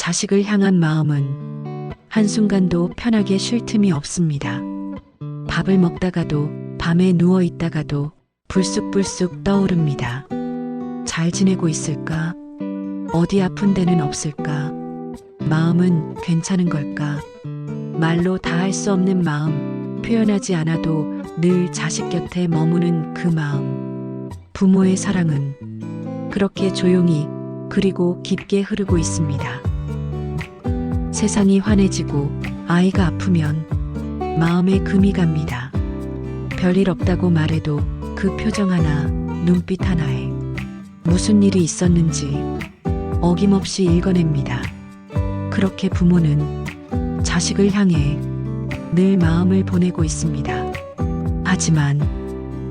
자식을 향한 마음은 한순간도 편하게 쉴 틈이 없습니다. 밥을 먹다가도 밤에 누워 있다가도 불쑥불쑥 떠오릅니다. 잘 지내고 있을까? 어디 아픈 데는 없을까? 마음은 괜찮은 걸까? 말로 다 할 수 없는 마음, 표현하지 않아도 늘 자식 곁에 머무는 그 마음. 부모의 사랑은 그렇게 조용히 그리고 깊게 흐르고 있습니다. 세상이 환해지고 아이가 아프면 마음에 금이 갑니다. 별일 없다고 말해도 그 표정 하나, 눈빛 하나에 무슨 일이 있었는지 어김없이 읽어냅니다. 그렇게 부모는 자식을 향해 늘 마음을 보내고 있습니다. 하지만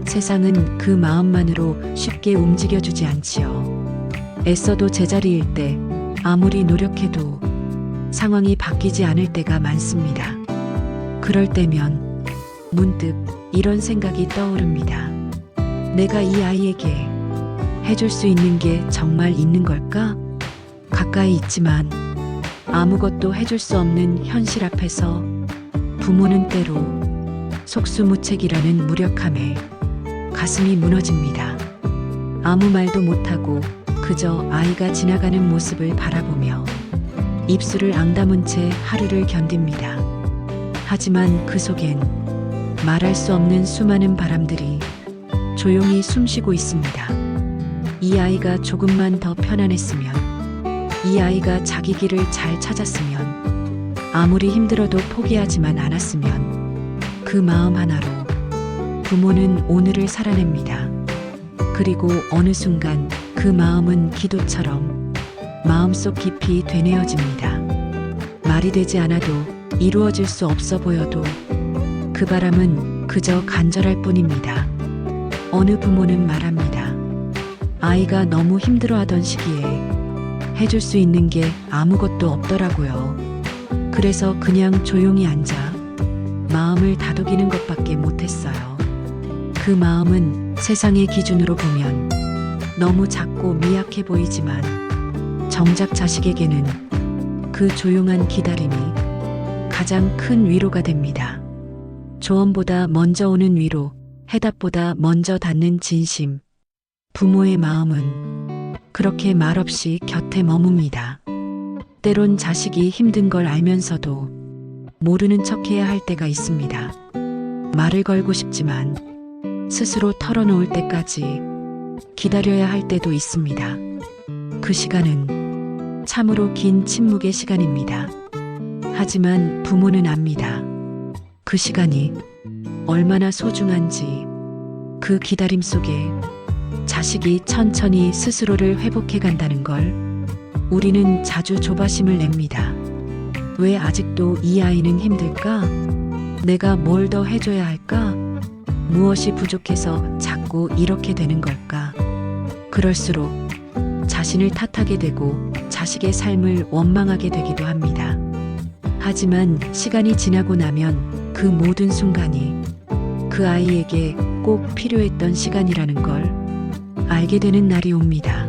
세상은 그 마음만으로 쉽게 움직여주지 않지요. 애써도 제자리일 때, 아무리 노력해도 상황이 바뀌지 않을 때가 많습니다. 그럴 때면 문득 이런 생각이 떠오릅니다. 내가 이 아이에게 해줄 수 있는 게 정말 있는 걸까? 가까이 있지만 아무것도 해줄 수 없는 현실 앞에서 부모는 때로 속수무책이라는 무력함에 가슴이 무너집니다. 아무 말도 못하고 그저 아이가 지나가는 모습을 바라보며 입술을 앙다문 채 하루를 견딥니다. 하지만 그 속엔 말할 수 없는 수많은 바람들이 조용히 숨쉬고 있습니다. 이 아이가 조금만 더 편안했으면, 이 아이가 자기 길을 잘 찾았으면, 아무리 힘들어도 포기하지만 않았으면, 그 마음 하나로 부모는 오늘을 살아냅니다. 그리고 어느 순간 그 마음은 기도처럼 마음속 깊이 되뇌어집니다. 말이 되지 않아도 이루어질 수 없어 보여도 그 바람은 그저 간절할 뿐입니다. 어느 부모는 말합니다. 아이가 너무 힘들어하던 시기에 해줄 수 있는 게 아무것도 없더라고요. 그래서 그냥 조용히 앉아 마음을 다독이는 것밖에 못했어요. 그 마음은 세상의 기준으로 보면 너무 작고 미약해 보이지만 정작 자식에게는 그 조용한 기다림이 가장 큰 위로가 됩니다. 조언보다 먼저 오는 위로, 해답보다 먼저 닿는 진심. 부모의 마음은 그렇게 말없이 곁에 머뭅니다. 때론 자식이 힘든 걸 알면서도 모르는 척해야 할 때가 있습니다. 말을 걸고 싶지만 스스로 털어놓을 때까지 기다려야 할 때도 있습니다. 그 시간은 참으로 긴 침묵의 시간입니다. 하지만 부모는 압니다. 그 시간이 얼마나 소중한지, 그 기다림 속에 자식이 천천히 스스로를 회복해 간다는 걸 우리는 자주 조바심을 냅니다. 왜 아직도 이 아이는 힘들까? 내가 뭘 더 해줘야 할까? 무엇이 부족해서 자꾸 이렇게 되는 걸까? 그럴수록 자신을 탓하게 되고 자식의 삶을 원망하게 되기도 합니다. 하지만 시간이 지나고 나면 그 모든 순간이 그 아이에게 꼭 필요했던 시간이라는 걸 알게 되는 날이 옵니다.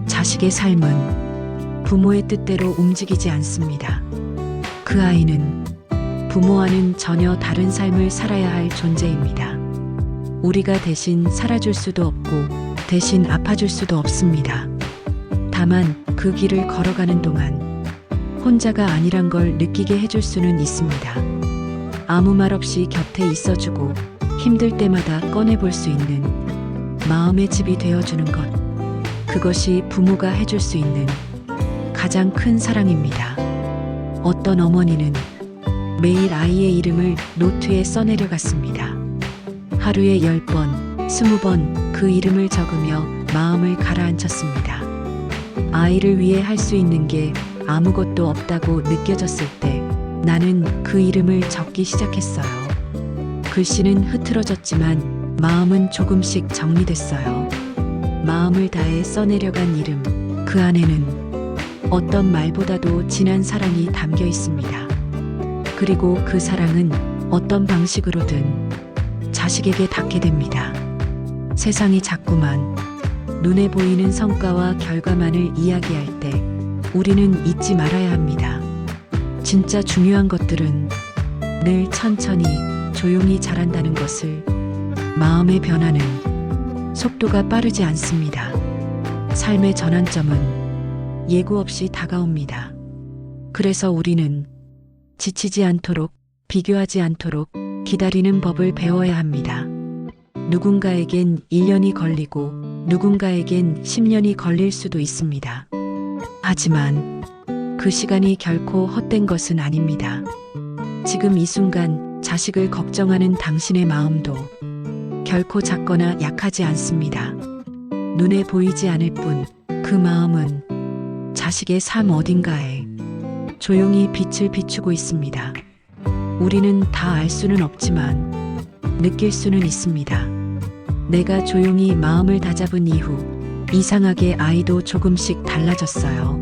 자식의 삶은 부모의 뜻대로 움직이지 않습니다. 그 아이는 부모와는 전혀 다른 삶을 살아야 할 존재입니다. 우리가 대신 살아줄 수도 없고 대신 아파줄 수도 없습니다. 다만 그 길을 걸어가는 동안 혼자가 아니란 걸 느끼게 해줄 수는 있습니다. 아무 말 없이 곁에 있어주고 힘들 때마다 꺼내볼 수 있는 마음의 집이 되어주는 것. 그것이 부모가 해줄 수 있는 가장 큰 사랑입니다. 어떤 어머니는 매일 아이의 이름을 노트에 써내려갔습니다. 하루에 10번, 20번 그 이름을 적으며 마음을 가라앉혔습니다. 아이를 위해 할 수 있는 게 아무것도 없다고 느껴졌을 때 나는 그 이름을 적기 시작했어요. 글씨는 흐트러졌지만 마음은 조금씩 정리됐어요. 마음을 다해 써내려간 이름, 그 안에는 어떤 말보다도 진한 사랑이 담겨 있습니다. 그리고 그 사랑은 어떤 방식으로든 자식에게 닿게 됩니다. 세상이 자꾸만 눈에 보이는 성과와 결과만을 이야기할 때 우리는 잊지 말아야 합니다. 진짜 중요한 것들은 늘 천천히 조용히 자란다는 것을. 마음의 변화는 속도가 빠르지 않습니다. 삶의 전환점은 예고 없이 다가옵니다. 그래서 우리는 지치지 않도록, 비교하지 않도록 기다리는 법을 배워야 합니다. 누군가에겐 1년이 걸리고 누군가에겐 10년이 걸릴 수도 있습니다. 하지만 그 시간이 결코 헛된 것은 아닙니다. 지금 이 순간 자식을 걱정하는 당신의 마음도 결코 작거나 약하지 않습니다. 눈에 보이지 않을 뿐 그 마음은 자식의 삶 어딘가에 조용히 빛을 비추고 있습니다. 우리는 다 알 수는 없지만 느낄 수는 있습니다. 내가 조용히 마음을 다잡은 이후 이상하게 아이도 조금씩 달라졌어요.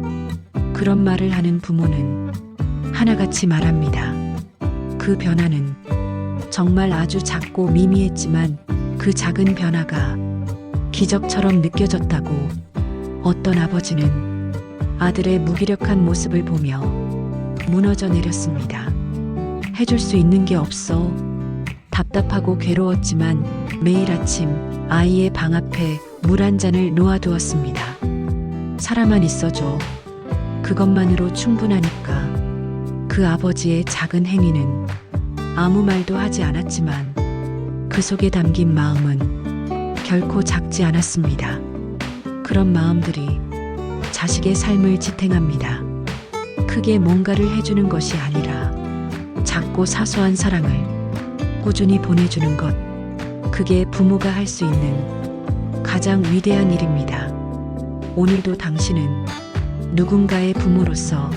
그런 말을 하는 부모는 하나같이 말합니다. 그 변화는 정말 아주 작고 미미했지만 그 작은 변화가 기적처럼 느껴졌다고. 어떤 아버지는 아들의 무기력한 모습을 보며 무너져 내렸습니다. 해줄 수 있는 게 없어. 답답하고 괴로웠지만 매일 아침 아이의 방 앞에 물 한 잔을 놓아두었습니다. 살아만 있어줘. 그것만으로 충분하니까. 그 아버지의 작은 행위는 아무 말도 하지 않았지만 그 속에 담긴 마음은 결코 작지 않았습니다. 그런 마음들이 자식의 삶을 지탱합니다. 크게 뭔가를 해주는 것이 아니라 작고 사소한 사랑을 꾸준히 보내주는 것. 그게 부모가 할 수 있는 가장 위대한 일입니다. 오늘도 당신은 누군가의 부모로서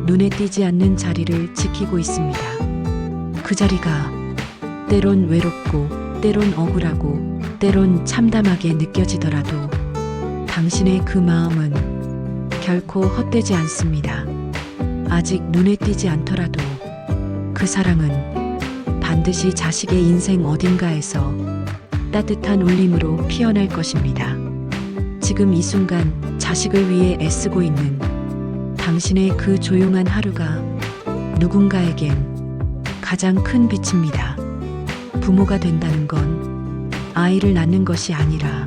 눈에 띄지 않는 자리를 지키고 있습니다. 그 자리가 때론 외롭고 때론 억울하고 때론 참담하게 느껴지더라도 당신의 그 마음은 결코 헛되지 않습니다. 아직 눈에 띄지 않더라도 그 사랑은 반드시 자식의 인생 어딘가에서 따뜻한 울림으로 피어날 것입니다. 지금 이 순간 자식을 위해 애쓰고 있는 당신의 그 조용한 하루가 누군가에겐 가장 큰 빛입니다. 부모가 된다는 건 아이를 낳는 것이 아니라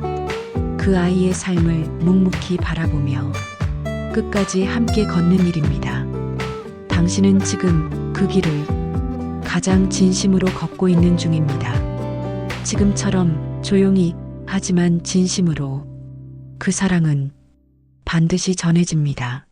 그 아이의 삶을 묵묵히 바라보며 끝까지 함께 걷는 일입니다. 당신은 지금 그 길을 가장 진심으로 걷고 있는 중입니다. 지금처럼 조용히 하지만 진심으로 그 사랑은 반드시 전해집니다.